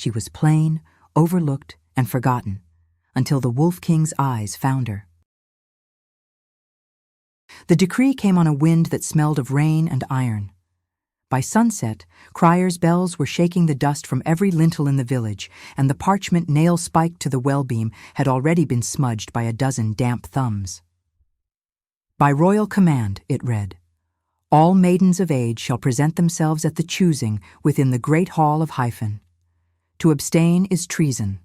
She was plain, overlooked, and forgotten, until the Wolf King's eyes found her. The decree came on a wind that smelled of rain and iron. By sunset, criers' bells were shaking the dust from every lintel in the village, and the parchment nail spiked to the well-beam had already been smudged by a dozen damp thumbs. By royal command, it read, all maidens of age shall present themselves at the choosing within the great hall of Hyphen. To abstain is treason.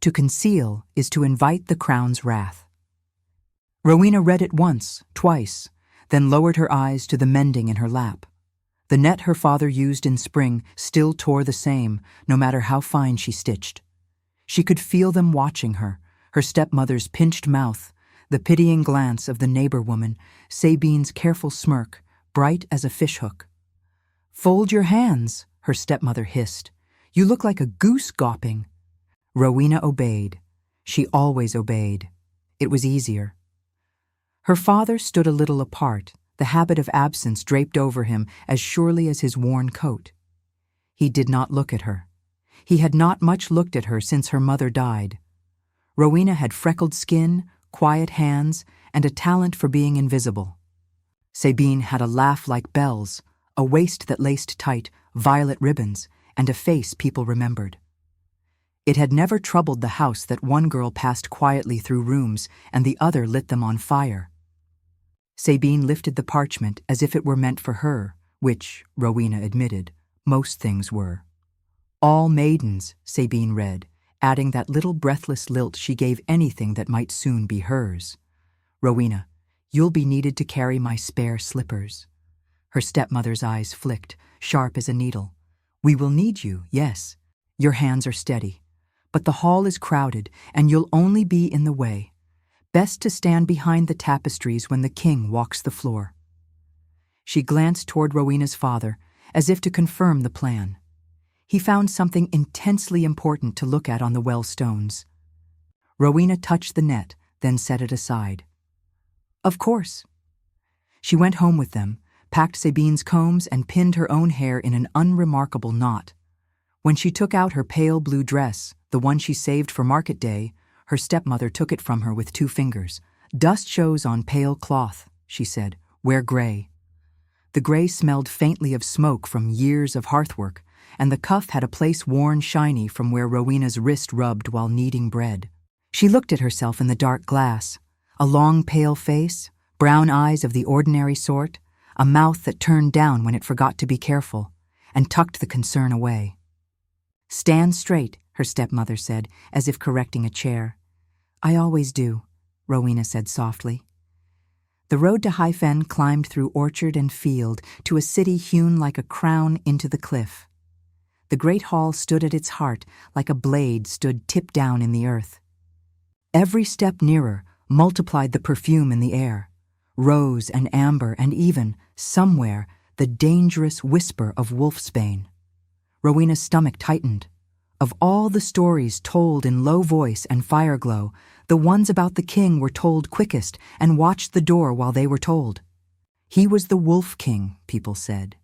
To conceal is to invite the crown's wrath. Rowena read it once, twice, then lowered her eyes to the mending in her lap. The net her father used in spring still tore the same, no matter how fine she stitched. She could feel them watching her stepmother's pinched mouth, the pitying glance of the neighbor woman, Sabine's careful smirk, bright as a fishhook. "Fold your hands," her stepmother hissed. "You look like a goose gawping." Rowena obeyed. She always obeyed. It was easier. Her father stood a little apart, the habit of absence draped over him as surely as his worn coat. He did not look at her. He had not much looked at her since her mother died. Rowena had freckled skin, quiet hands, and a talent for being invisible. Sabine had a laugh like bells, a waist that laced tight, violet ribbons, and a face people remembered. It had never troubled the house that one girl passed quietly through rooms and the other lit them on fire. Sabine lifted the parchment as if it were meant for her, which, Rowena admitted, most things were. All maidens, Sabine read, adding that little breathless lilt she gave anything that might soon be hers. Rowena, you'll be needed to carry my spare slippers. Her stepmother's eyes flicked, sharp as a needle. We will need you, yes. Your hands are steady. But the hall is crowded, and you'll only be in the way. Best to stand behind the tapestries when the king walks the floor. She glanced toward Rowena's father, as if to confirm the plan. He found something intensely important to look at on the well stones. Rowena touched the net, then set it aside. Of course. She went home with them, packed Sabine's combs, and pinned her own hair in an unremarkable knot. When she took out her pale blue dress, the one she saved for market day, her stepmother took it from her with 2 fingers. Dust shows on pale cloth, she said. Wear gray. The gray smelled faintly of smoke from years of hearthwork, and the cuff had a place worn shiny from where Rowena's wrist rubbed while kneading bread. She looked at herself in the dark glass. A long, pale face, brown eyes of the ordinary sort, a mouth that turned down when it forgot to be careful, and tucked the concern away. Stand straight, her stepmother said, as if correcting a chair. I always do, Rowena said softly. The road to Hyphen climbed through orchard and field to a city hewn like a crown into the cliff. The great hall stood at its heart like a blade stood tipped down in the earth. Every step nearer multiplied the perfume in the air, rose and amber and even, somewhere, the dangerous whisper of wolfsbane. Rowena's stomach tightened. Of all the stories told in low voice and fireglow, the ones about the king were told quickest and watched the door while they were told. He was the Wolf King, people said.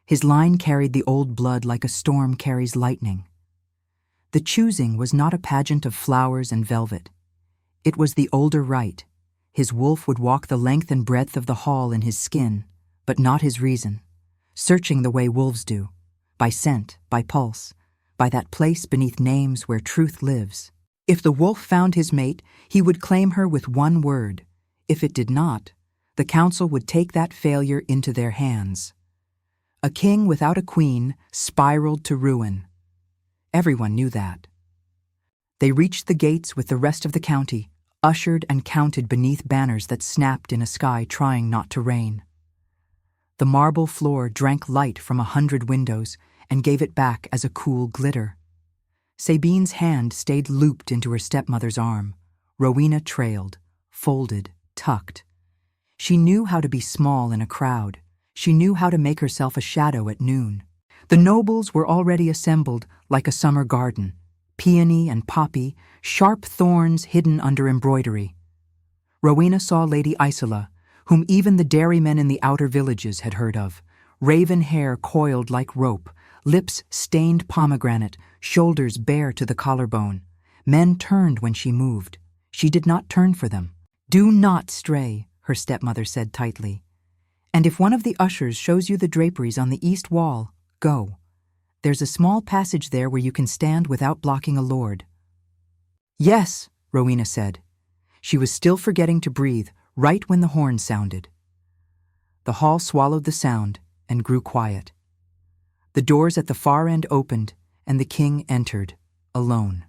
His line carried the old blood like a storm carries lightning. The choosing was not a pageant of flowers and velvet. It was the older rite. His wolf would walk the length and breadth of the hall in his skin, but not his reason, searching the way wolves do, by scent, by pulse, by that place beneath names where truth lives. If the wolf found his mate, he would claim her with one word. If it did not, the council would take that failure into their hands. A king without a queen spiraled to ruin. Everyone knew that. They reached the gates with the rest of the county, ushered and counted beneath banners that snapped in a sky trying not to rain. The marble floor drank light from 100 windows and gave it back as a cool glitter. Sabine's hand stayed looped into her stepmother's arm. Rowena trailed, folded, tucked. She knew how to be small in a crowd. She knew how to make herself a shadow at noon. The nobles were already assembled like a summer garden, peony and poppy, sharp thorns hidden under embroidery. Rowena saw Lady Isola, whom even the dairymen in the outer villages had heard of, raven hair coiled like rope, lips stained pomegranate, shoulders bare to the collarbone. Men turned when she moved. She did not turn for them. "Do not stray," her stepmother said tightly. "And if one of the ushers shows you the draperies on the east wall, go. There's a small passage there where you can stand without blocking a lord." "Yes," Rowena said. She was still forgetting to breathe right when the horn sounded. The hall swallowed the sound and grew quiet. The doors at the far end opened, and the king entered, alone.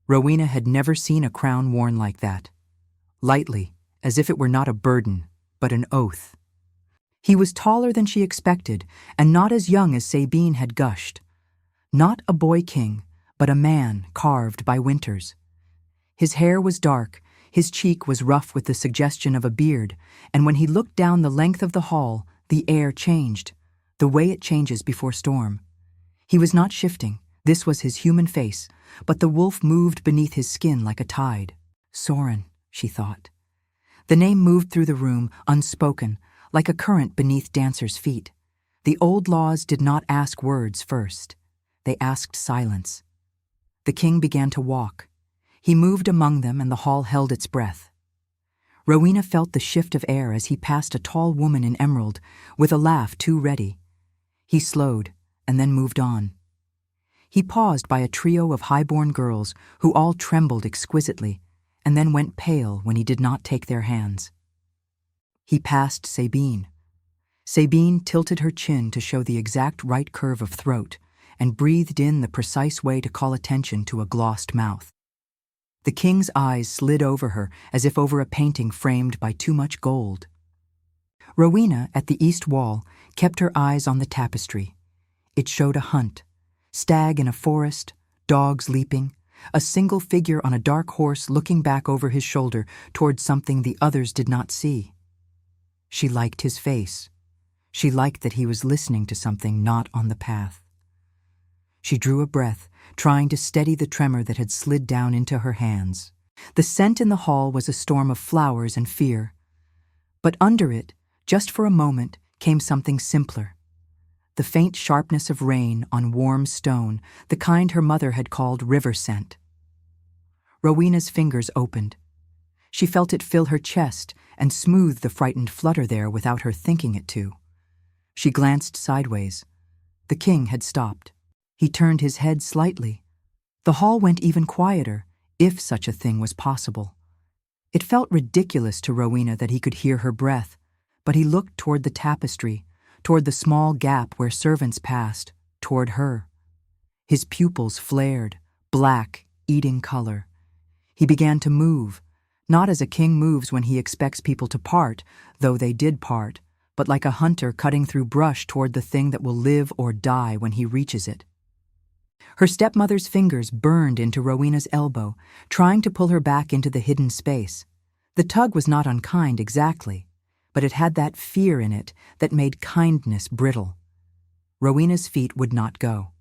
Rowena had never seen a crown worn like that, lightly, as if it were not a burden, but an oath. He was taller than she expected, and not as young as Sabine had gushed. Not a boy king, but a man carved by winters. His hair was dark, his cheek was rough with the suggestion of a beard, and when he looked down the length of the hall, the air changed, the way it changes before storm. He was not shifting, this was his human face, but the wolf moved beneath his skin like a tide. Soren, she thought. The name moved through the room, unspoken, like a current beneath dancers' feet. The old laws did not ask words first. They asked silence. The king began to walk. He moved among them, and the hall held its breath. Rowena felt the shift of air as he passed a tall woman in emerald, with a laugh too ready. He slowed, and then moved on. He paused by a trio of high-born girls who all trembled exquisitely, and then went pale when he did not take their hands. He passed Sabine. Sabine tilted her chin to show the exact right curve of throat, and breathed in the precise way to call attention to a glossed mouth. The king's eyes slid over her as if over a painting framed by too much gold. Rowena, at the east wall, kept her eyes on the tapestry. It showed a hunt. Stag in a forest, dogs leaping, a single figure on a dark horse looking back over his shoulder toward something the others did not see. She liked his face. She liked that he was listening to something not on the path. She drew a breath, trying to steady the tremor that had slid down into her hands. The scent in the hall was a storm of flowers and fear. But under it, just for a moment, came something simpler. The faint sharpness of rain on warm stone, the kind her mother had called river scent. Rowena's fingers opened. She felt it fill her chest and smooth the frightened flutter there without her thinking it to. She glanced sideways. The king had stopped. He turned his head slightly. The hall went even quieter, if such a thing was possible. It felt ridiculous to Rowena that he could hear her breath, but he looked toward the tapestry, toward the small gap where servants passed, toward her. His pupils flared, black, eating color. He began to move, not as a king moves when he expects people to part, though they did part, but like a hunter cutting through brush toward the thing that will live or die when he reaches it. Her stepmother's fingers burned into Rowena's elbow, trying to pull her back into the hidden space. The tug was not unkind exactly, but it had that fear in it that made kindness brittle. Rowena's feet would not go.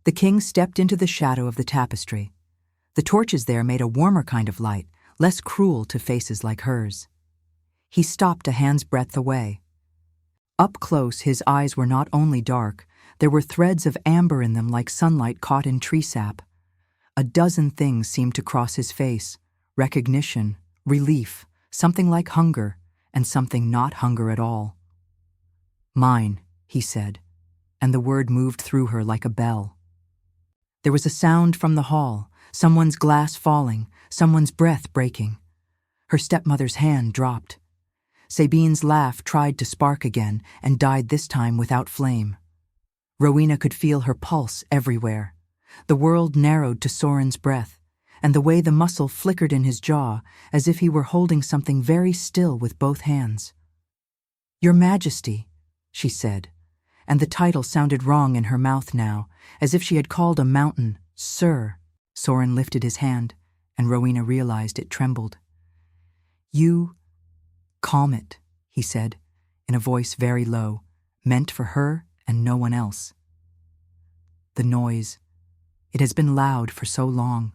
The king stepped into the shadow of the tapestry. The torches there made a warmer kind of light, less cruel to faces like hers. He stopped a hand's breadth away. Up close, his eyes were not only dark, there were threads of amber in them like sunlight caught in tree sap. A dozen things seemed to cross his face: recognition, relief, something like hunger, and something not hunger at all. "Mine," he said, and the word moved through her like a bell. There was a sound from the hall, someone's glass falling, someone's breath breaking. Her stepmother's hand dropped. Sabine's laugh tried to spark again and died this time without flame. Rowena could feel her pulse everywhere. The world narrowed to Soren's breath, and the way the muscle flickered in his jaw, as if he were holding something very still with both hands. "Your Majesty," she said, and the title sounded wrong in her mouth now, as if she had called a mountain, "Sir." Soren lifted his hand, and Rowena realized it trembled. "You calm it," he said, in a voice very low, meant for her and no one else. "The noise, it has been loud for so long."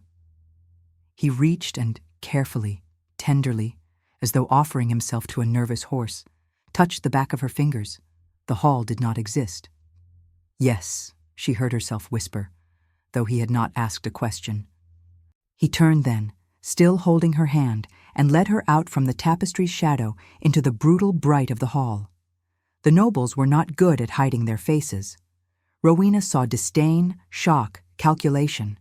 He reached and carefully, tenderly, as though offering himself to a nervous horse, touched the back of her fingers. The hall did not exist. Yes, she heard herself whisper, though he had not asked a question. He turned then, still holding her hand, and led her out from the tapestry's shadow into the brutal bright of the hall. The nobles were not good at hiding their faces. Rowena saw disdain, shock, calculation.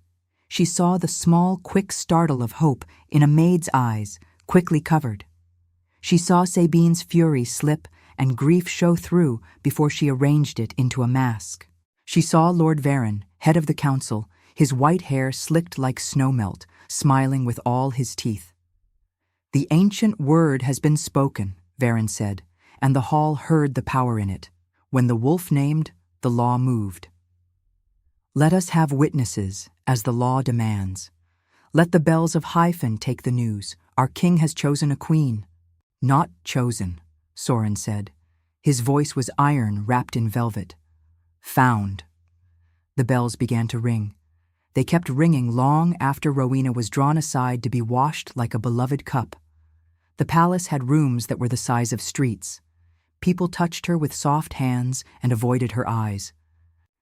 She saw the small, quick startle of hope in a maid's eyes, quickly covered. She saw Sabine's fury slip and grief show through before she arranged it into a mask. She saw Lord Varon, head of the council, his white hair slicked like snowmelt, smiling with all his teeth. "The ancient word has been spoken," Varon said, and the hall heard the power in it. When the wolf named, the law moved. "Let us have witnesses, as the law demands. Let the bells of Hyphen take the news. Our king has chosen a queen." "Not chosen," Sorin said. His voice was iron wrapped in velvet. "Found." The bells began to ring. They kept ringing long after Rowena was drawn aside to be washed like a beloved cup. The palace had rooms that were the size of streets. People touched her with soft hands and avoided her eyes.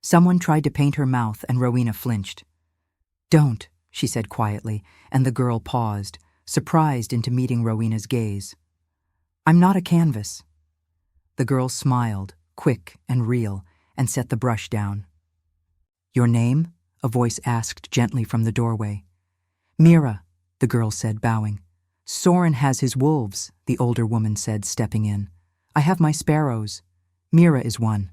Someone tried to paint her mouth, and Rowena flinched. "Don't," she said quietly, and the girl paused, surprised into meeting Rowena's gaze. "I'm not a canvas." The girl smiled, quick and real, and set the brush down. "Your name?" a voice asked gently from the doorway. "Mira," the girl said, bowing. "Sorin has his wolves," the older woman said, stepping in. "I have my sparrows. Mira is one."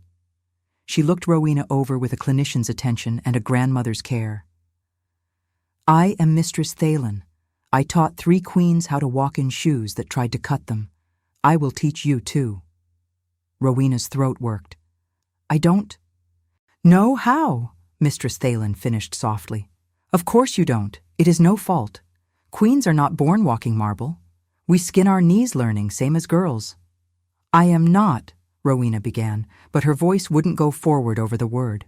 She looked Rowena over with a clinician's attention and a grandmother's care. "I am Mistress Thalen. I taught 3 queens how to walk in shoes that tried to cut them. I will teach you too." Rowena's throat worked. "I don't know how," Mistress Thalen finished softly. "Of course you don't. It is no fault. Queens are not born walking marble. We skin our knees learning, same as girls." "I am not," Rowena began, but her voice wouldn't go forward over the word.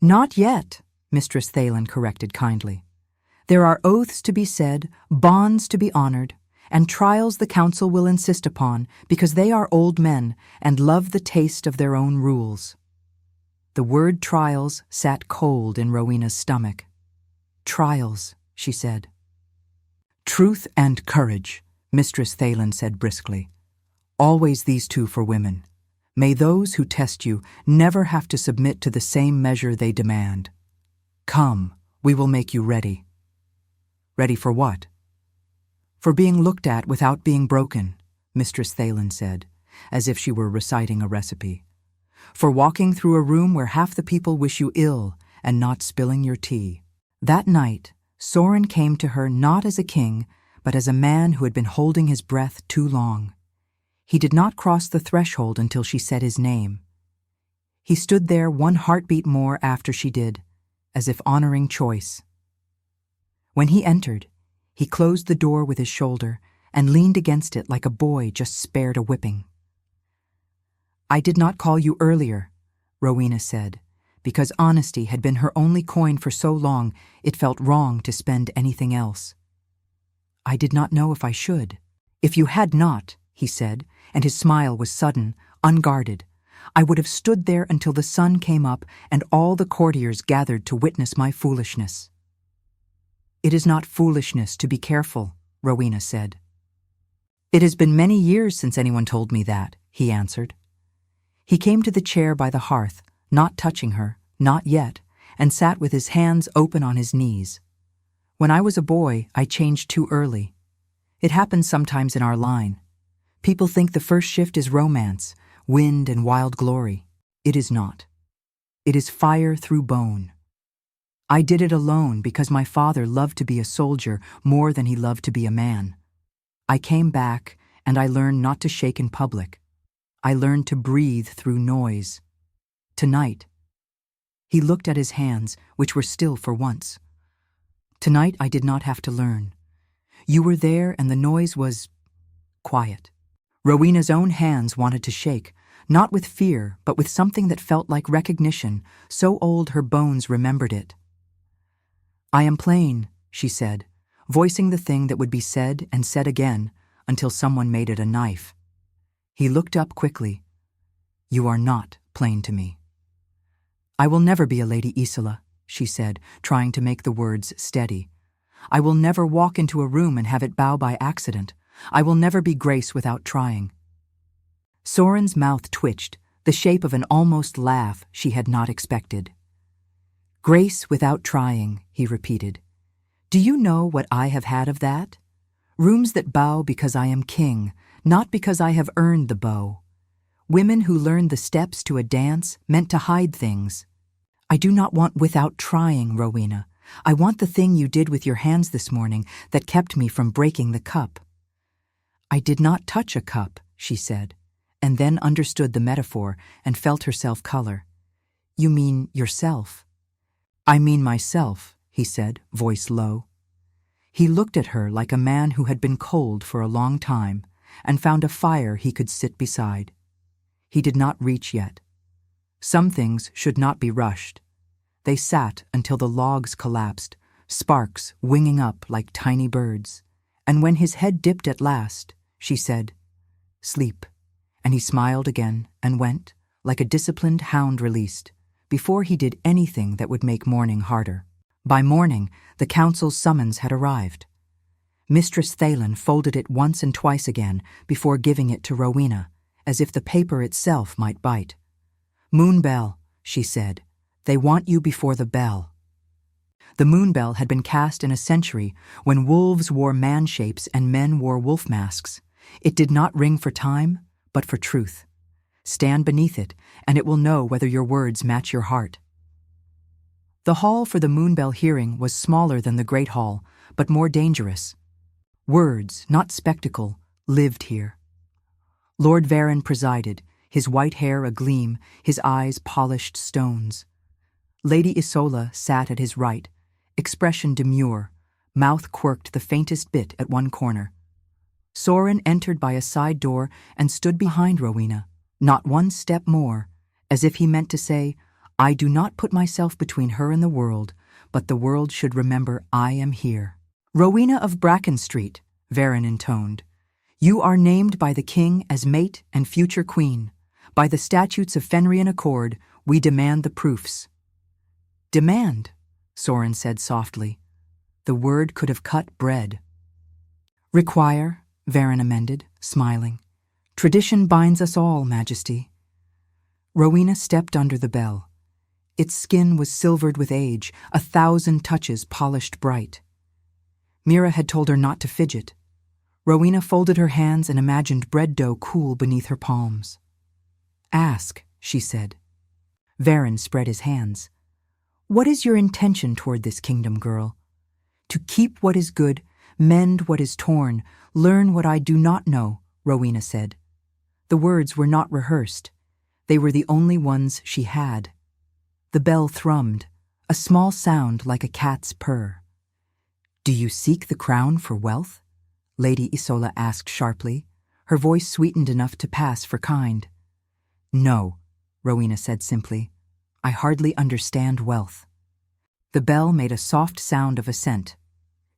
"Not yet," Mistress Thalen corrected kindly. "There are oaths to be said, bonds to be honored, and trials the council will insist upon because they are old men and love the taste of their own rules." The word trials sat cold in Rowena's stomach. "Trials," she said. "Truth and courage," Mistress Thalen said briskly. "Always these 2 for women. May those who test you never have to submit to the same measure they demand. Come, we will make you ready." "Ready for what?" "For being looked at without being broken," Mistress Thalen said, as if she were reciting a recipe. "For walking through a room where half the people wish you ill and not spilling your tea." That night, Sorin came to her not as a king, but as a man who had been holding his breath too long. He did not cross the threshold until she said his name. He stood there 1 heartbeat more after she did, as if honoring choice. When he entered, he closed the door with his shoulder and leaned against it like a boy just spared a whipping. "I did not call you earlier," Rowena said, because honesty had been her only coin for so long it felt wrong to spend anything else. "I did not know if I should." "If you had not," he said, and his smile was sudden, unguarded, "I would have stood there until the sun came up and all the courtiers gathered to witness my foolishness." "It is not foolishness to be careful," Rowena said. "It has been many years since anyone told me that," he answered. He came to the chair by the hearth, not touching her, not yet, and sat with his hands open on his knees. "When I was a boy, I changed too early. It happens sometimes in our line. People think the first shift is romance, wind and wild glory. It is not. It is fire through bone. I did it alone because my father loved to be a soldier more than he loved to be a man. I came back, and I learned not to shake in public. I learned to breathe through noise. Tonight," he looked at his hands, which were still for once. "Tonight I did not have to learn. You were there and the noise was quiet." Rowena's own hands wanted to shake, not with fear, but with something that felt like recognition, so old her bones remembered it. "I am plain," she said, voicing the thing that would be said and said again until someone made it a knife. He looked up quickly. "You are not plain to me." I will never be a Lady Isola, she said, trying to make the words steady. I will never walk into a room and have it bow by accident. I will never be Grace without trying. Soren's mouth twitched, the shape of an almost laugh she had not expected. Grace without trying, he repeated. Do you know what I have had of that? Rooms that bow because I am king, not because I have earned the bow. Women who learn the steps to a dance meant to hide things. I do not want without trying, Rowena. I want the thing you did with your hands this morning that kept me from breaking the cup. I did not touch a cup, she said, and then understood the metaphor and felt herself color. You mean yourself? I mean myself, he said, voice low. He looked at her like a man who had been cold for a long time and found a fire he could sit beside. He did not reach yet. Some things should not be rushed. They sat until the logs collapsed, sparks winging up like tiny birds. And when his head dipped at last, she said, Sleep. And he smiled again and went, like a disciplined hound released, before he did anything that would make morning harder. By morning, the council's summons had arrived. Mistress Thalen folded it once and twice again before giving it to Rowena, as if the paper itself might bite. Moonbell, she said, they want you before the bell. The moonbell had been cast in a century when wolves wore man shapes and men wore wolf masks. It did not ring for time, but for truth. Stand beneath it, and it will know whether your words match your heart. The hall for the moonbell hearing was smaller than the great hall, but more dangerous. Words, not spectacle, lived here. Lord Varon presided, his white hair agleam, his eyes polished stones. Lady Isola sat at his right, expression demure, mouth quirked the faintest bit at one corner. Soren entered by a side door and stood behind Rowena, not one step more, as if he meant to say, I do not put myself between her and the world, but the world should remember I am here. Rowena of Bracken Street, Varon intoned, you are named by the king as mate and future queen. By the statutes of Fenrian Accord, we demand the proofs. Demand, Soren said softly. The word could have cut bread. Require, Varon amended, smiling. Tradition binds us all, Majesty. Rowena stepped under the bell. Its skin was silvered with age, 1,000 touches polished bright. Mira had told her not to fidget. Rowena folded her hands and imagined bread dough cool beneath her palms. Ask, she said. Varon spread his hands. What is your intention toward this kingdom, girl? To keep what is good, mend what is torn, learn what I do not know, Rowena said. The words were not rehearsed. They were the only ones she had. The bell thrummed, a small sound like a cat's purr. Do you seek the crown for wealth? Lady Isola asked sharply, her voice sweetened enough to pass for kind. No, Rowena said simply. I hardly understand wealth. The bell made a soft sound of assent.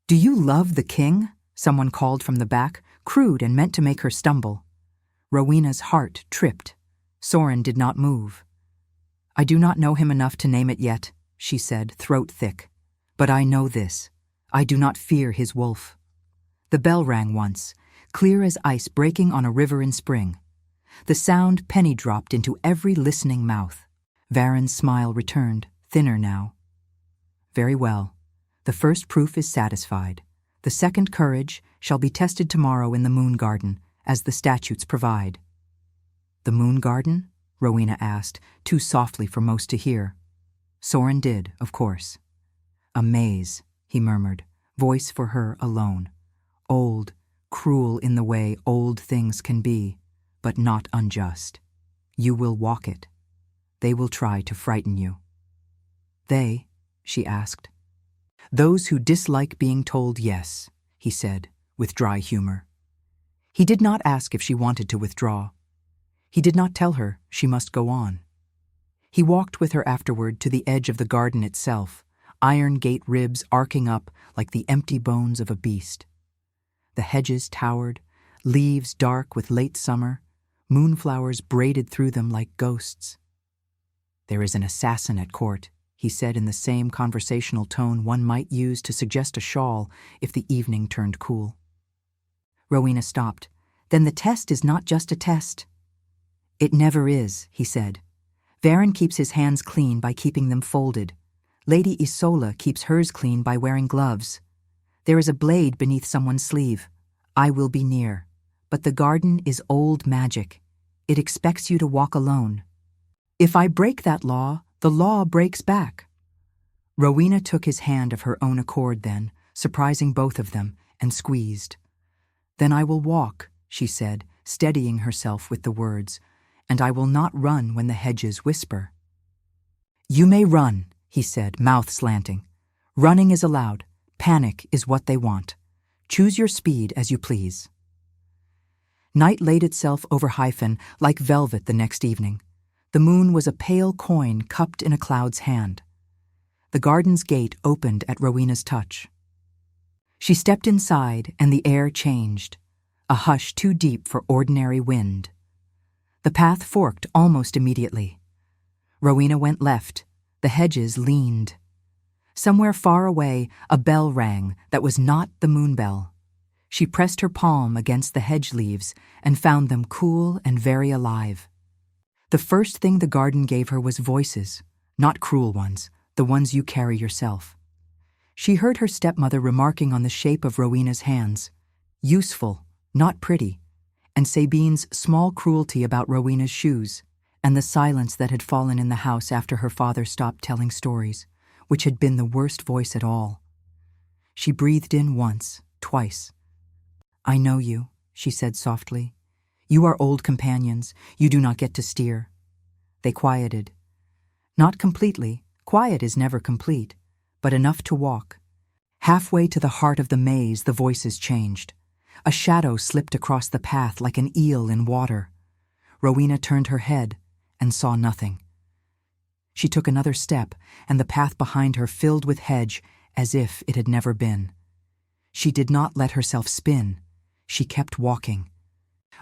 Do you love the king? Someone called from the back, crude and meant to make her stumble. Rowena's heart tripped. Soren did not move. I do not know him enough to name it yet, she said, throat thick. But I know this. I do not fear his wolf. The bell rang once, clear as ice breaking on a river in spring. The sound penny-dropped into every listening mouth. Varon's smile returned, thinner now. Very well. The first proof is satisfied. The second courage shall be tested tomorrow in the Moon Garden, as the statutes provide. The Moon Garden? Rowena asked, too softly for most to hear. Soren did, of course. A maze, he murmured, voice for her alone. Old, cruel in the way old things can be, but not unjust. You will walk it. They will try to frighten you. They, she asked. Those who dislike being told yes, he said, with dry humor. He did not ask if she wanted to withdraw. He did not tell her she must go on. He walked with her afterward to the edge of the garden itself, iron gate ribs arcing up like the empty bones of a beast. The hedges towered, leaves dark with late summer, moonflowers braided through them like ghosts. "There is an assassin at court," he said in the same conversational tone one might use to suggest a shawl if the evening turned cool. Rowena stopped. "Then the test is not just a test." "It never is," he said. "Varen keeps his hands clean by keeping them folded. Lady Isola keeps hers clean by wearing gloves. There is a blade beneath someone's sleeve. I will be near. But the garden is old magic. It expects you to walk alone. If I break that law, the law breaks back." Rowena took his hand of her own accord then, surprising both of them, and squeezed. "Then I will walk," she said, steadying herself with the words, "and I will not run when the hedges whisper." "You may run," he said, mouth slanting. "Running is allowed. Panic is what they want. Choose your speed as you please." Night laid itself over Hyphen like velvet the next evening. The moon was a pale coin cupped in a cloud's hand. The garden's gate opened at Rowena's touch. She stepped inside, and the air changed, a hush too deep for ordinary wind. The path forked almost immediately. Rowena went left. The hedges leaned. Somewhere far away, a bell rang that was not the moon bell. She pressed her palm against the hedge leaves and found them cool and very alive. The first thing the garden gave her was voices, not cruel ones, the ones you carry yourself. She heard her stepmother remarking on the shape of Rowena's hands, useful, not pretty, and Sabine's small cruelty about Rowena's shoes, and the silence that had fallen in the house after her father stopped telling stories, which had been the worst voice at all. She breathed in once, twice. "I know you," she said softly. "You are old companions. You do not get to steer." They quieted. Not completely. Quiet is never complete, but enough to walk. Halfway to the heart of the maze, the voices changed. A shadow slipped across the path like an eel in water. Rowena turned her head and saw nothing. She took another step, and the path behind her filled with hedge as if it had never been. She did not let herself spin. She kept walking.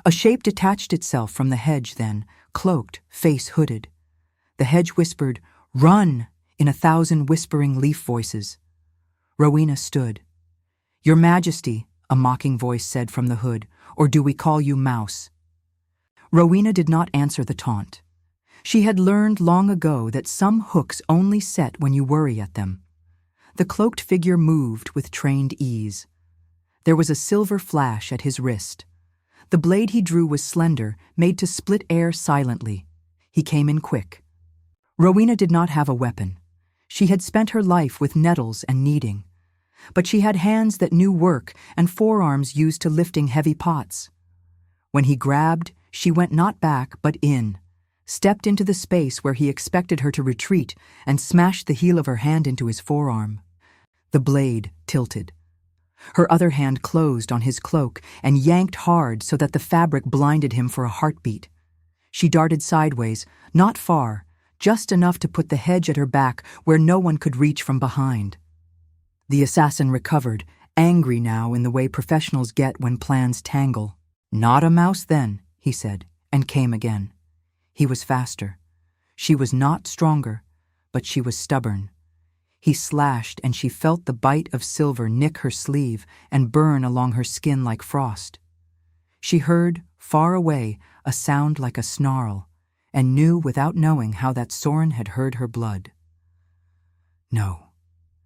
A shape detached itself from the hedge then, cloaked, face hooded. The hedge whispered, "Run!" in 1,000 whispering leaf voices. Rowena stood. "Your Majesty," a mocking voice said from the hood, "or do we call you Mouse?" Rowena did not answer the taunt. She had learned long ago that some hooks only set when you worry at them. The cloaked figure moved with trained ease. There was a silver flash at his wrist. The blade he drew was slender, made to split air silently. He came in quick. Rowena did not have a weapon. She had spent her life with nettles and kneading. But she had hands that knew work and forearms used to lifting heavy pots. When he grabbed, she went not back but in, stepped into the space where he expected her to retreat, and smashed the heel of her hand into his forearm. The blade tilted. Her other hand closed on his cloak and yanked hard so that the fabric blinded him for a heartbeat. She darted sideways, not far, just enough to put the hedge at her back where no one could reach from behind. The assassin recovered, angry now in the way professionals get when plans tangle. "Not a mouse then," he said, and came again. He was faster. She was not stronger, but she was stubborn. He slashed, and she felt the bite of silver nick her sleeve and burn along her skin like frost. She heard, far away, a sound like a snarl, and knew without knowing how that Soren had heard her blood. "No,"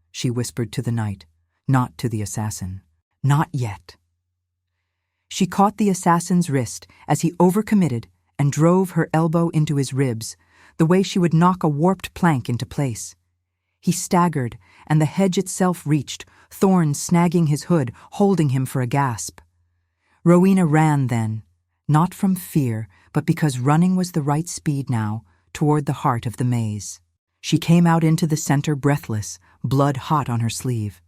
she whispered to the night, not to the assassin. "Not yet." She caught the assassin's wrist as he overcommitted and drove her elbow into his ribs, the way she would knock a warped plank into place. He staggered, and the hedge itself reached, thorns snagging his hood, holding him for a gasp. Rowena ran then, not from fear, but because running was the right speed now, toward the heart of the maze. She came out into the center breathless, blood hot on her sleeve.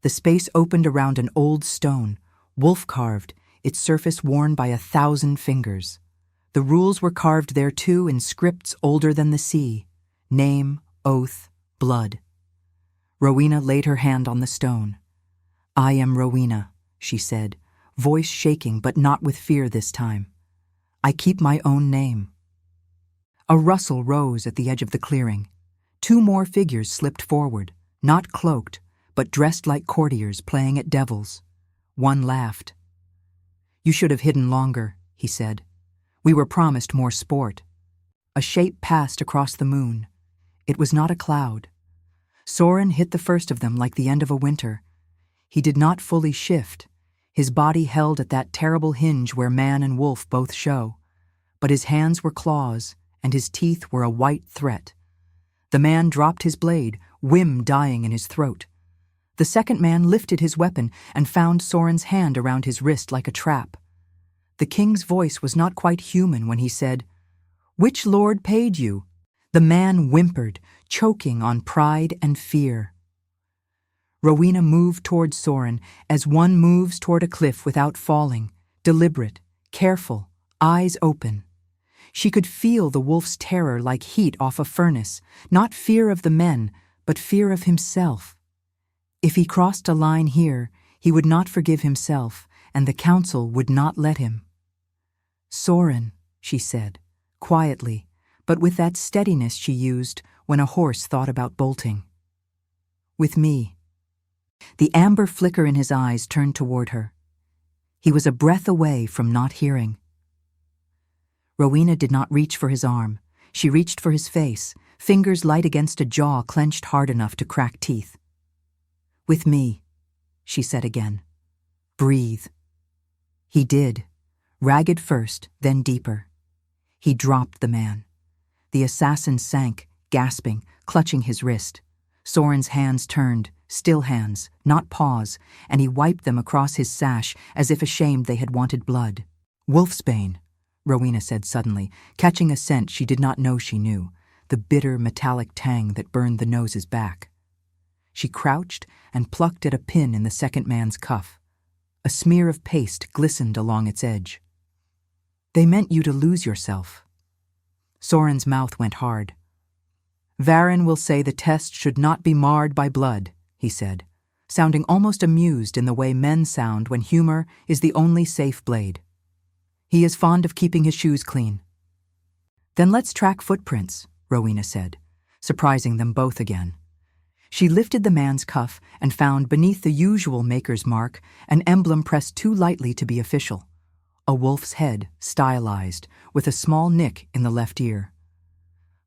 The space opened around an old stone, wolf-carved, its surface worn by 1,000 fingers. The rules were carved there too in scripts older than the sea: name, oath, blood. Rowena laid her hand on the stone. "I am Rowena," she said, voice shaking but not with fear this time. "I keep my own name." A rustle rose at the edge of the clearing. 2 more figures slipped forward, not cloaked, but dressed like courtiers playing at devils. One laughed. "You should have hidden longer," he said. "We were promised more sport." A shape passed across the moon. It was not a cloud. Soren hit the first of them like the end of a winter. He did not fully shift. His body held at that terrible hinge where man and wolf both show. But his hands were claws, and his teeth were a white threat. The man dropped his blade, whim dying in his throat. The second man lifted his weapon and found Soren's hand around his wrist like a trap. The king's voice was not quite human when he said, "Which lord paid you?" The man whimpered, choking on pride and fear. Rowena moved toward Soren as one moves toward a cliff without falling, deliberate, careful, eyes open. She could feel the wolf's terror like heat off a furnace, not fear of the men, but fear of himself. If he crossed a line here, he would not forgive himself, and the council would not let him. "Soren," she said, quietly, but with that steadiness she used when a horse thought about bolting. "With me." The amber flicker in his eyes turned toward her. He was a breath away from not hearing. Rowena did not reach for his arm. She reached for his face, fingers light against a jaw clenched hard enough to crack teeth. "With me," she said again. "Breathe." He did, ragged first, then deeper. He dropped the man. The assassin sank, gasping, clutching his wrist. Soren's hands turned, still hands, not paws, and he wiped them across his sash as if ashamed they had wanted blood. "Wolfsbane," Rowena said suddenly, catching a scent she did not know she knew, the bitter metallic tang that burned the nose's back. She crouched and plucked at a pin in the second man's cuff. A smear of paste glistened along its edge. "They meant you to lose yourself." Soren's mouth went hard. "Varen will say the test should not be marred by blood," he said, sounding almost amused in the way men sound when humor is the only safe blade. "He is fond of keeping his shoes clean." "Then let's track footprints," Rowena said, surprising them both again. She lifted the man's cuff and found beneath the usual maker's mark an emblem pressed too lightly to be official. A wolf's head, stylized, with a small nick in the left ear.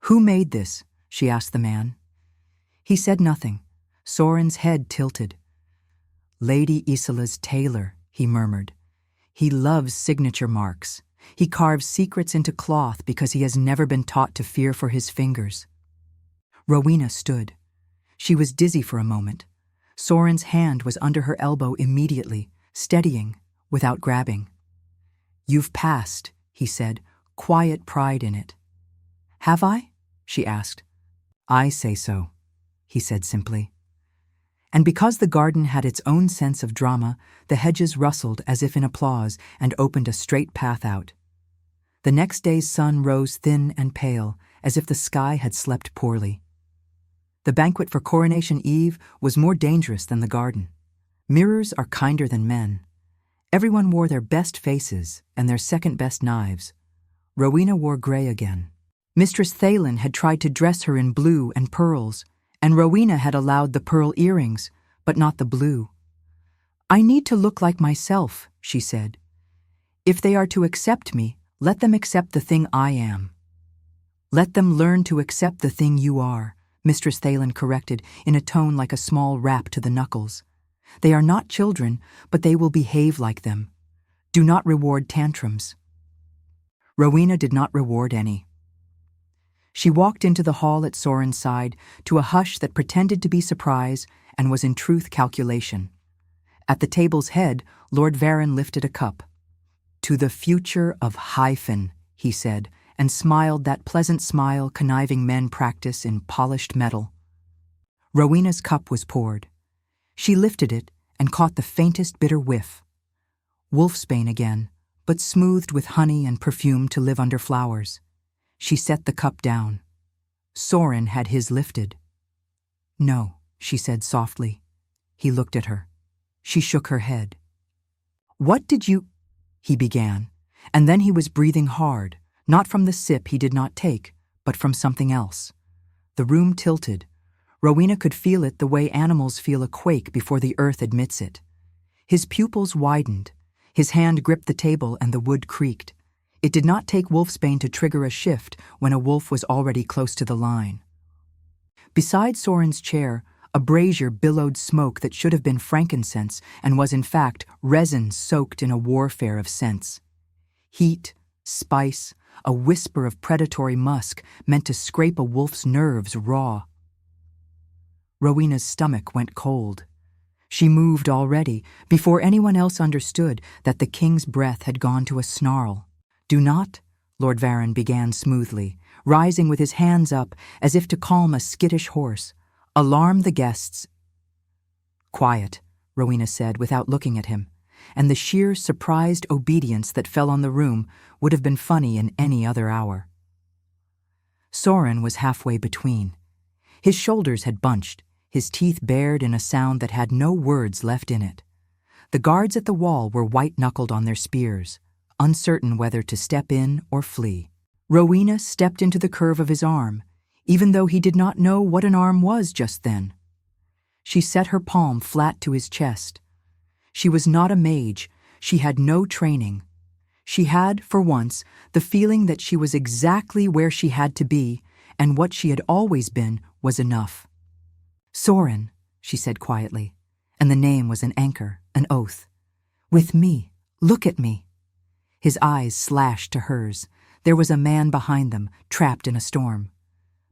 "Who made this?" she asked the man. He said nothing. Soren's head tilted. "Lady Isola's tailor," he murmured. "He loves signature marks. He carves secrets into cloth because he has never been taught to fear for his fingers." Rowena stood. She was dizzy for a moment. Soren's hand was under her elbow immediately, steadying, without grabbing. "You've passed," he said, quiet pride in it. "Have I?" she asked. "I say so," he said simply. And because the garden had its own sense of drama, the hedges rustled as if in applause and opened a straight path out. The next day's sun rose thin and pale, as if the sky had slept poorly. The banquet for Coronation Eve was more dangerous than the garden. Mirrors are kinder than men. Everyone wore their best faces and their second-best knives. Rowena wore gray again. Mistress Thalen had tried to dress her in blue and pearls, and Rowena had allowed the pearl earrings, but not the blue. "I need to look like myself," she said. "If they are to accept me, let them accept the thing I am." "Let them learn to accept the thing you are," Mistress Thalen corrected in a tone like a small rap to the knuckles. "They are not children, but they will behave like them. Do not reward tantrums." Rowena did not reward any. She walked into the hall at Soren's side to a hush that pretended to be surprise and was in truth calculation. At the table's head, Lord Varen lifted a cup. "To the future of Hyphen," he said, and smiled that pleasant smile conniving men practice in polished metal. Rowena's cup was poured. She lifted it and caught the faintest bitter whiff. Wolfsbane again, but smoothed with honey and perfume to live under flowers. She set the cup down. Soren had his lifted. "No," she said softly. He looked at her. She shook her head. "What did you—" he began, and then he was breathing hard, not from the sip he did not take, but from something else. The room tilted. Rowena could feel it the way animals feel a quake before the earth admits it. His pupils widened. His hand gripped the table and the wood creaked. It did not take wolfsbane to trigger a shift when a wolf was already close to the line. Beside Soren's chair, a brazier billowed smoke that should have been frankincense and was in fact resin soaked in a warfare of scents. Heat, spice, a whisper of predatory musk meant to scrape a wolf's nerves raw. Rowena's stomach went cold. She moved already, before anyone else understood that the king's breath had gone to a snarl. "Do not," Lord Varon began smoothly, rising with his hands up as if to calm a skittish horse, "alarm the guests." "Quiet," Rowena said without looking at him, and the sheer surprised obedience that fell on the room would have been funny in any other hour. Soren was halfway between. His shoulders had bunched, his teeth bared in a sound that had no words left in it. The guards at the wall were white-knuckled on their spears, uncertain whether to step in or flee. Rowena stepped into the curve of his arm, even though he did not know what an arm was just then. She set her palm flat to his chest. She was not a mage, she had no training. She had, for once, the feeling that she was exactly where she had to be, and what she had always been was enough. "Soren," she said quietly, and the name was an anchor, an oath. "With me, look at me." His eyes slashed to hers. There was a man behind them, trapped in a storm.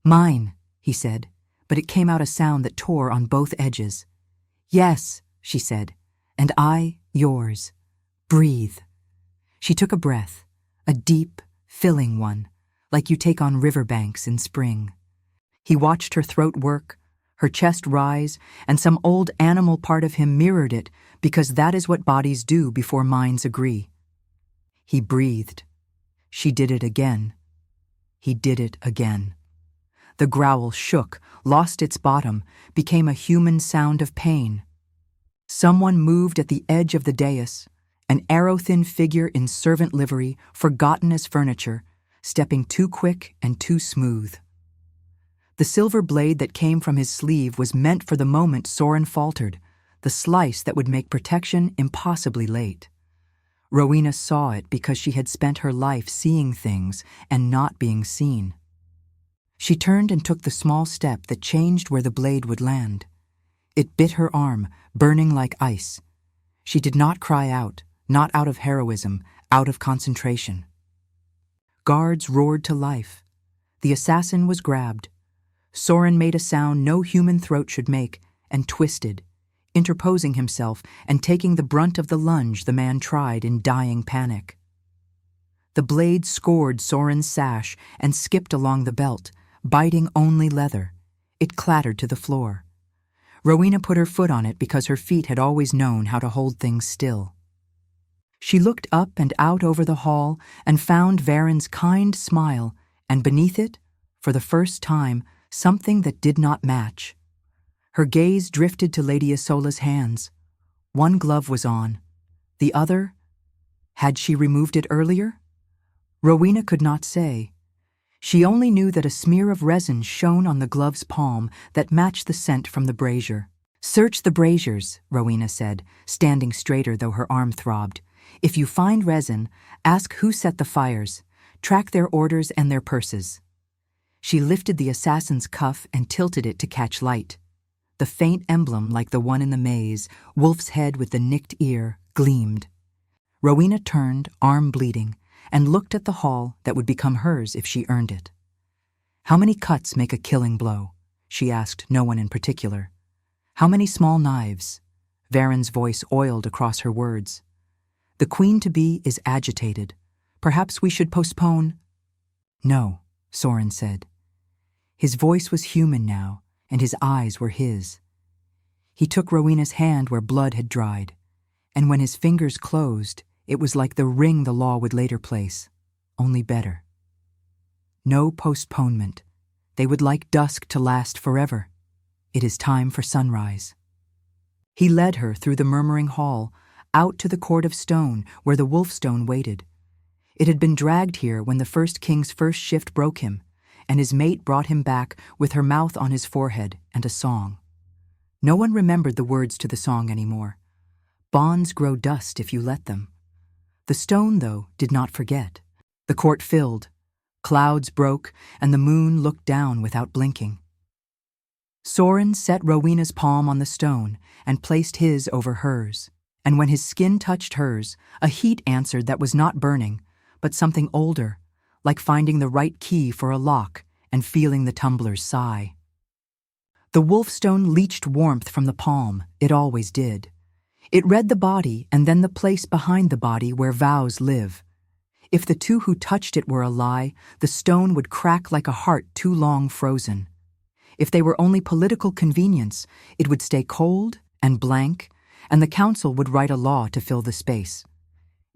"Mine," he said, but it came out a sound that tore on both edges. "Yes," she said, "and I yours. Breathe." She took a breath, a deep, filling one, like you take on riverbanks in spring. He watched her throat work, her chest rise, and some old animal part of him mirrored it because that is what bodies do before minds agree. He breathed. She did it again. He did it again. The growl shook, lost its bottom, became a human sound of pain. Someone moved at the edge of the dais, an arrow-thin figure in servant livery, forgotten as furniture, stepping too quick and too smooth. The silver blade that came from his sleeve was meant for the moment Soren faltered, the slice that would make protection impossibly late. Rowena saw it because she had spent her life seeing things and not being seen. She turned and took the small step that changed where the blade would land. It bit her arm, burning like ice. She did not cry out, not out of heroism, out of concentration. Guards roared to life. The assassin was grabbed. Soren made a sound no human throat should make, and twisted, interposing himself and taking the brunt of the lunge the man tried in dying panic. The blade scored Soren's sash and skipped along the belt, biting only leather. It clattered to the floor. Rowena put her foot on it because her feet had always known how to hold things still. She looked up and out over the hall and found Varon's kind smile, and beneath it, for the first time, something that did not match. Her gaze drifted to Lady Isola's hands. One glove was on. The other? Had she removed it earlier? Rowena could not say. She only knew that a smear of resin shone on the glove's palm that matched the scent from the brazier. "Search the braziers," Rowena said, standing straighter though her arm throbbed. "If you find resin, ask who set the fires. Track their orders and their purses." She lifted the assassin's cuff and tilted it to catch light. The faint emblem, like the one in the maze, wolf's head with the nicked ear, gleamed. Rowena turned, arm bleeding, and looked at the haul that would become hers if she earned it. "How many cuts make a killing blow?" she asked no one in particular. "How many small knives?" Varon's voice oiled across her words. "The queen-to-be is agitated. Perhaps we should postpone—" "No," Soren said. His voice was human now, and his eyes were his. He took Rowena's hand where blood had dried, and when his fingers closed, it was like the ring the law would later place, only better. No postponement. They would like dusk to last forever. It is time for sunrise. He led her through the murmuring hall, out to the court of stone where the wolfstone waited. It had been dragged here when the first king's first shift broke him, and his mate brought him back with her mouth on his forehead and a song. No one remembered the words to the song anymore. Bonds grow dust if you let them. The stone, though, did not forget. The court filled. Clouds broke, and the moon looked down without blinking. Soren set Rowena's palm on the stone and placed his over hers, and when his skin touched hers, a heat answered that was not burning, but something older, like finding the right key for a lock and feeling the tumbler's sigh. The wolfstone leached warmth from the palm, it always did. It read the body and then the place behind the body where vows live. If the two who touched it were a lie, the stone would crack like a heart too long frozen. If they were only political convenience, it would stay cold and blank, and the council would write a law to fill the space.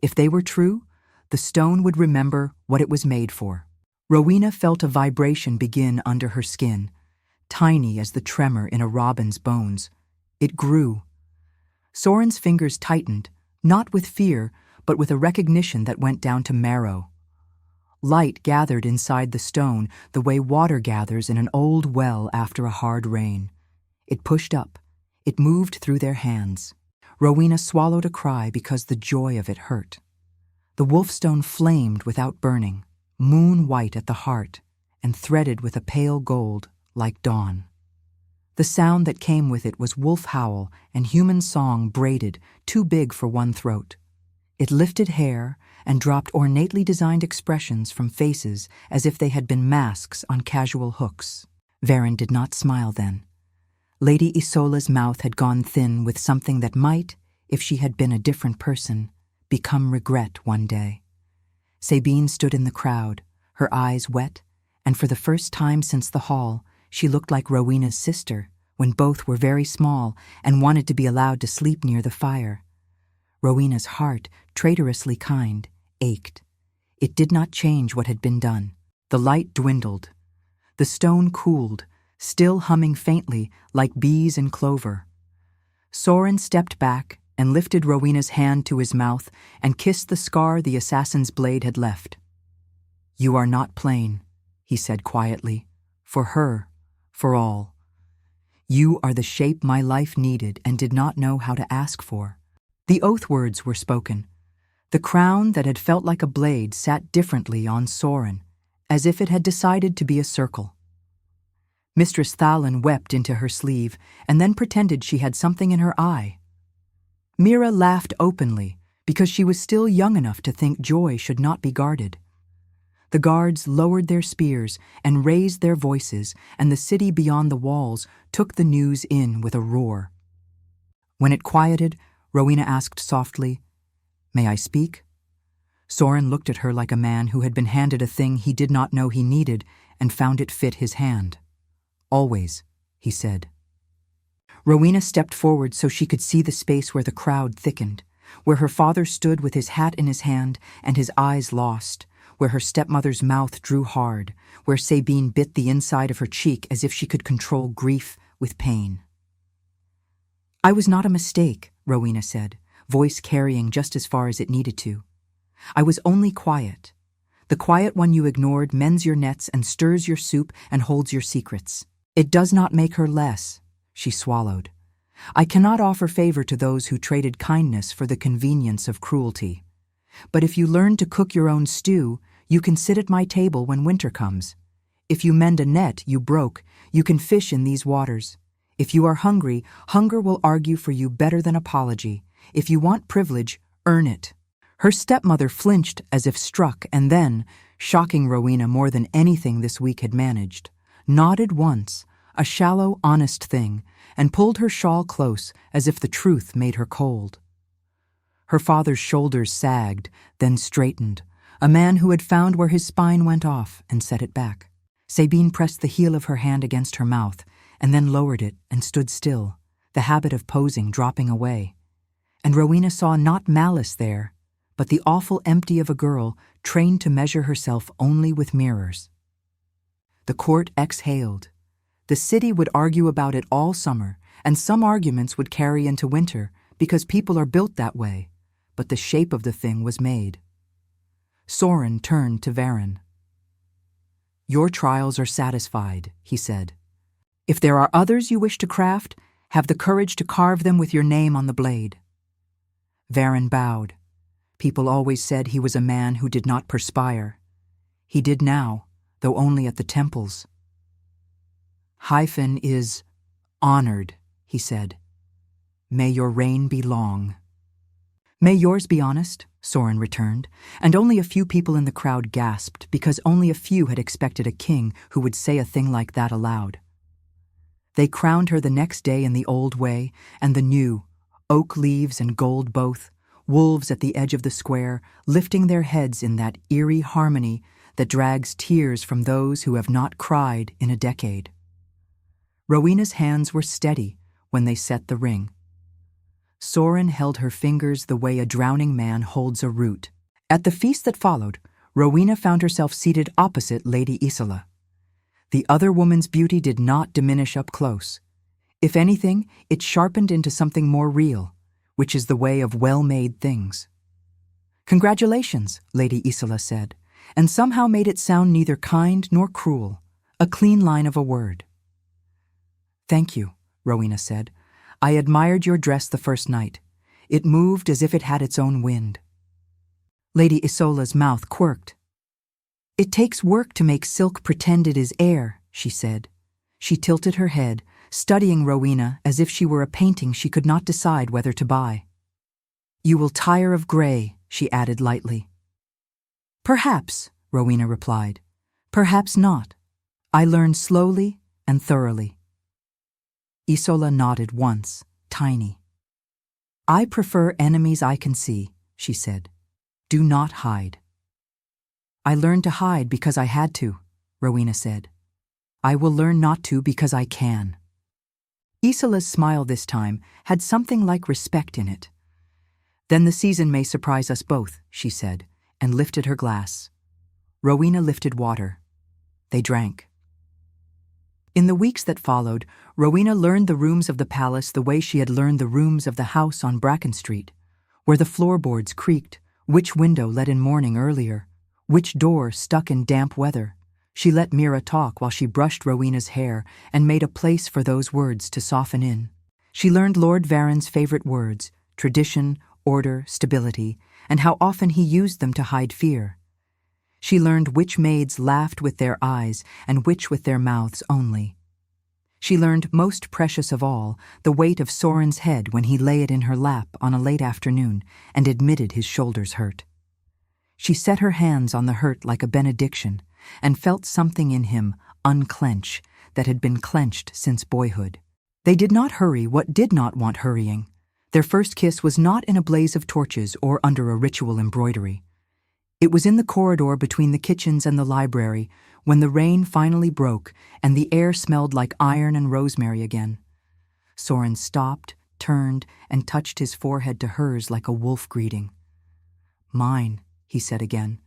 If they were true, the stone would remember what it was made for. Rowena felt a vibration begin under her skin, tiny as the tremor in a robin's bones. It grew. Soren's fingers tightened, not with fear, but with a recognition that went down to marrow. Light gathered inside the stone the way water gathers in an old well after a hard rain. It pushed up. It moved through their hands. Rowena swallowed a cry because the joy of it hurt. The wolfstone flamed without burning, moon-white at the heart, and threaded with a pale gold like dawn. The sound that came with it was wolf howl and human song braided, too big for one throat. It lifted hair and dropped ornately designed expressions from faces as if they had been masks on casual hooks. Varen did not smile then. Lady Isola's mouth had gone thin with something that might, if she had been a different person, become regret one day. Sabine stood in the crowd, her eyes wet, and for the first time since the hall, she looked like Rowena's sister, when both were very small and wanted to be allowed to sleep near the fire. Rowena's heart, traitorously kind, ached. It did not change what had been done. The light dwindled. The stone cooled, still humming faintly like bees in clover. Soren stepped back and lifted Rowena's hand to his mouth and kissed the scar the assassin's blade had left. "You are not plain," he said quietly, "for her, for all. You are the shape my life needed and did not know how to ask for." The oath words were spoken. The crown that had felt like a blade sat differently on Soren, as if it had decided to be a circle. Mistress Thalin wept into her sleeve and then pretended she had something in her eye. Mira laughed openly because she was still young enough to think joy should not be guarded. The guards lowered their spears and raised their voices, and the city beyond the walls took the news in with a roar. When it quieted, Rowena asked softly, "May I speak?" Soren looked at her like a man who had been handed a thing he did not know he needed and found it fit his hand. "Always," he said. Rowena stepped forward so she could see the space where the crowd thickened, where her father stood with his hat in his hand and his eyes lost, where her stepmother's mouth drew hard, where Sabine bit the inside of her cheek as if she could control grief with pain. "I was not a mistake," Rowena said, voice carrying just as far as it needed to. "I was only quiet. The quiet one you ignored mends your nets and stirs your soup and holds your secrets. It does not make her less," she swallowed. "I cannot offer favor to those who traded kindness for the convenience of cruelty. But if you learn to cook your own stew, you can sit at my table when winter comes. If you mend a net you broke, you can fish in these waters. If you are hungry, hunger will argue for you better than apology. If you want privilege, earn it." Her stepmother flinched as if struck and then, shocking Rowena more than anything this week had managed, nodded once, a shallow, honest thing, and pulled her shawl close as if the truth made her cold. Her father's shoulders sagged, then straightened, a man who had found where his spine went off and set it back. Sabine pressed the heel of her hand against her mouth and then lowered it and stood still, the habit of posing dropping away. And Rowena saw not malice there, but the awful empty of a girl trained to measure herself only with mirrors. The court exhaled. The city would argue about it all summer, and some arguments would carry into winter, because people are built that way, but the shape of the thing was made. Soren turned to Varen. Your trials are satisfied, he said. If there are others you wish to craft, have the courage to carve them with your name on the blade. Varin bowed. People always said he was a man who did not perspire. He did now, though only at the temples. Hyphen is honored, he said. May your reign be long. May yours be honest, Soren returned, and only a few people in the crowd gasped because only a few had expected a king who would say a thing like that aloud. They crowned her the next day in the old way, and the new, oak leaves and gold both, wolves at the edge of the square, lifting their heads in that eerie harmony that drags tears from those who have not cried in a decade. Rowena's hands were steady when they set the ring. Soren held her fingers the way a drowning man holds a root. At the feast that followed, Rowena found herself seated opposite Lady Isola. The other woman's beauty did not diminish up close. If anything, it sharpened into something more real, which is the way of well-made things. Congratulations, Lady Isola said, and somehow made it sound neither kind nor cruel, a clean line of a word. Thank you, Rowena said. I admired your dress the first night. It moved as if it had its own wind. Lady Isola's mouth quirked. It takes work to make silk pretend it is air, she said. She tilted her head, studying Rowena as if she were a painting she could not decide whether to buy. You will tire of gray, she added lightly. Perhaps, Rowena replied. Perhaps not. I learn slowly and thoroughly. Isola nodded once, tiny. I prefer enemies I can see, she said. Do not hide. I learned to hide because I had to, Rowena said. I will learn not to because I can. Isola's smile this time had something like respect in it. Then the season may surprise us both, she said, and lifted her glass. Rowena lifted water. They drank. In the weeks that followed, Rowena learned the rooms of the palace the way she had learned the rooms of the house on Bracken Street, where the floorboards creaked, which window let in morning earlier, which door stuck in damp weather. She let Mira talk while she brushed Rowena's hair and made a place for those words to soften in. She learned Lord Varin's favorite words, tradition, order, stability, and how often he used them to hide fear. She learned which maids laughed with their eyes and which with their mouths only. She learned, most precious of all, the weight of Soren's head when he lay it in her lap on a late afternoon and admitted his shoulders hurt. She set her hands on the hurt like a benediction and felt something in him unclench that had been clenched since boyhood. They did not hurry what did not want hurrying. Their first kiss was not in a blaze of torches or under a ritual embroidery. It was in the corridor between the kitchens and the library when the rain finally broke and the air smelled like iron and rosemary again. Soren stopped, turned, and touched his forehead to hers like a wolf greeting. Mine, he said again,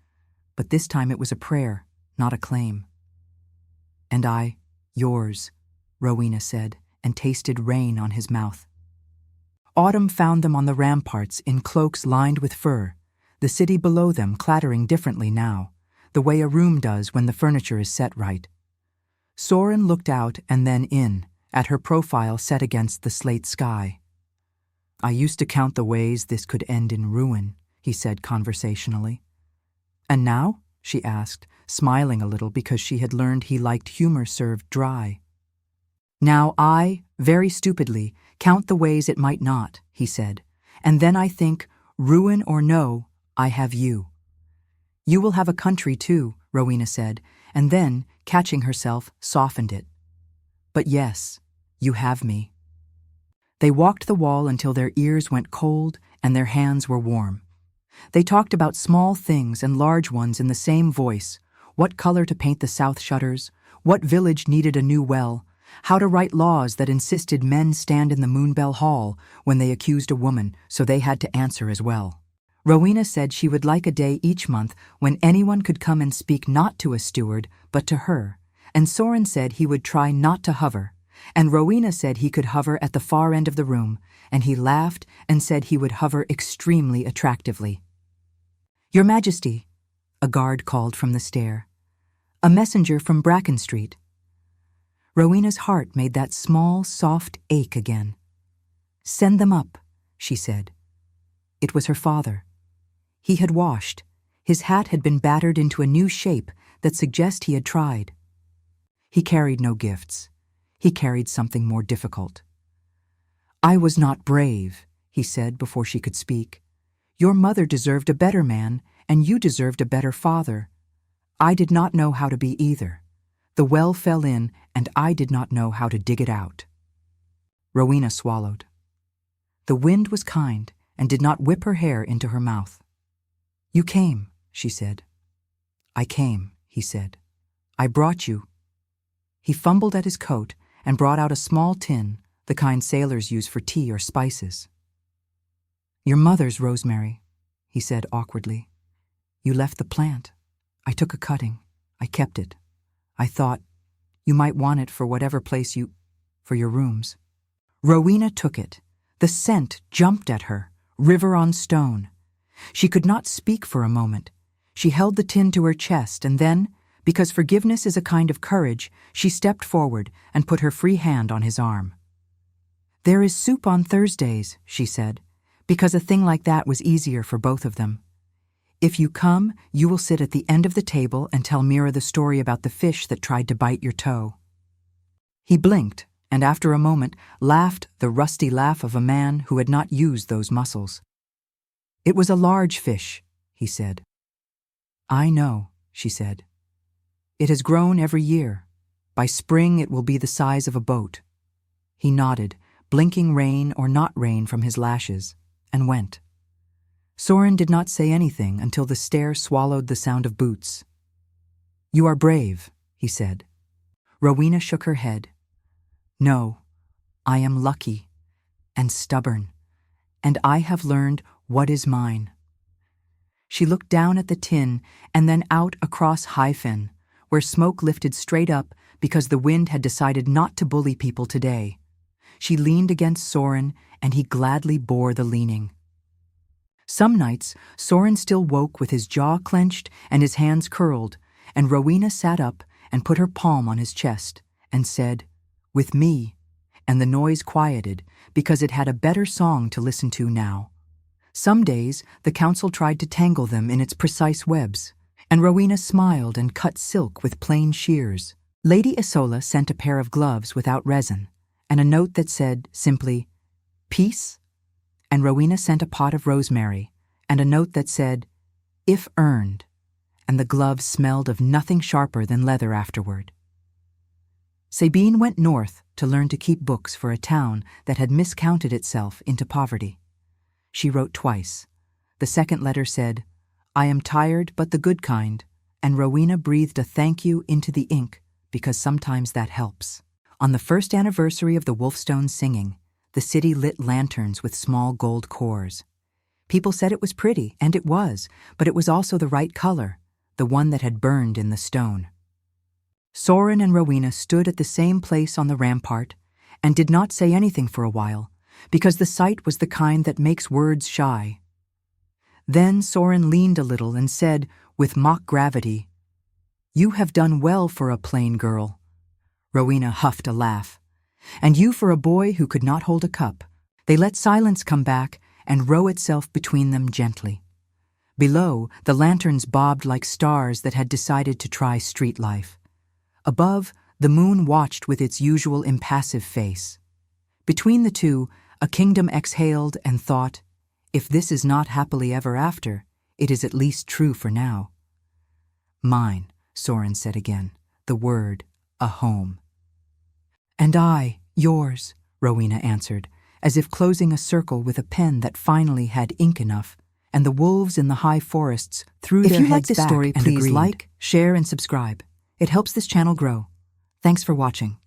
but this time it was a prayer, not a claim. And I, yours, Rowena said, and tasted rain on his mouth. Autumn found them on the ramparts in cloaks lined with fur, the city below them clattering differently now, the way a room does when the furniture is set right. Soren looked out and then in, at her profile set against the slate sky. I used to count the ways this could end in ruin, he said conversationally. And now? She asked, smiling a little because she had learned he liked humor served dry. Now I, very stupidly, count the ways it might not, he said, and then I think, ruin or no, I have you. You will have a country too, Rowena said, and then, catching herself, softened it. But yes, you have me. They walked the wall until their ears went cold and their hands were warm. They talked about small things and large ones in the same voice, what color to paint the south shutters, what village needed a new well, how to write laws that insisted men stand in the Moonbell Hall when they accused a woman, so they had to answer as well. Rowena said she would like a day each month when anyone could come and speak not to a steward, but to her, and Soren said he would try not to hover, and Rowena said he could hover at the far end of the room, and he laughed and said he would hover extremely attractively. Your Majesty, a guard called from the stair. A messenger from Bracken Street. Rowena's heart made that small, soft ache again. "Send them up," she said. It was her father. He had washed. His hat had been battered into a new shape that suggested he had tried. He carried no gifts. He carried something more difficult. "I was not brave," he said before she could speak. "Your mother deserved a better man, and you deserved a better father. I did not know how to be either. The well fell in, and I did not know how to dig it out." Rowena swallowed. The wind was kind and did not whip her hair into her mouth. "You came," she said. "I came," he said. "I brought you." He fumbled at his coat and brought out a small tin, the kind sailors use for tea or spices. "Your mother's rosemary," he said awkwardly. "You left the plant. I took a cutting. I kept it. I thought you might want it for whatever place for your rooms." Rowena took it. The scent jumped at her, river on stone. She could not speak for a moment. She held the tin to her chest, and then, because forgiveness is a kind of courage, she stepped forward and put her free hand on his arm. "There is soup on Thursdays," she said, because a thing like that was easier for both of them. "If you come, you will sit at the end of the table and tell Mira the story about the fish that tried to bite your toe." He blinked, and after a moment laughed the rusty laugh of a man who had not used those muscles. "It was a large fish," he said. "I know," she said. "It has grown every year. By spring it will be the size of a boat." He nodded, blinking rain or not rain from his lashes, and went. Soren did not say anything until the stair swallowed the sound of boots. "You are brave," he said. Rowena shook her head. "No, I am lucky and stubborn, and I have learned what is mine." She looked down at the tin and then out across High Fen, where smoke lifted straight up because the wind had decided not to bully people today. She leaned against Soren, and he gladly bore the leaning. Some nights, Soren still woke with his jaw clenched and his hands curled, and Rowena sat up and put her palm on his chest and said, "With me," and the noise quieted because it had a better song to listen to now. Some days, the council tried to tangle them in its precise webs, and Rowena smiled and cut silk with plain shears. Lady Isola sent a pair of gloves without resin, and a note that said simply, "Peace," and Rowena sent a pot of rosemary, and a note that said, "If earned," and the gloves smelled of nothing sharper than leather afterward. Sabine went north to learn to keep books for a town that had miscounted itself into poverty. She wrote twice. The second letter said, "I am tired but the good kind," and Rowena breathed a thank you into the ink because sometimes that helps. On the first anniversary of the Wolfstone singing, the city lit lanterns with small gold cores. People said it was pretty, and it was, but it was also the right color, the one that had burned in the stone. Soren and Rowena stood at the same place on the rampart and did not say anything for a while, because the sight was the kind that makes words shy. Then Soren leaned a little and said, with mock gravity, "You have done well for a plain girl." Rowena huffed a laugh. "And you for a boy who could not hold a cup." They let silence come back and row itself between them gently. Below, the lanterns bobbed like stars that had decided to try street life. Above, the moon watched with its usual impassive face. Between the two, a kingdom exhaled and thought, if this is not happily ever after, it is at least true for now. "Mine," Soren said again, the word, a home. "And I, yours," Rowena answered, as if closing a circle with a pen that finally had ink enough, and the wolves in the high forests threw their heads back. If you like this story, please like, share, and subscribe. It helps this channel grow. Thanks for watching.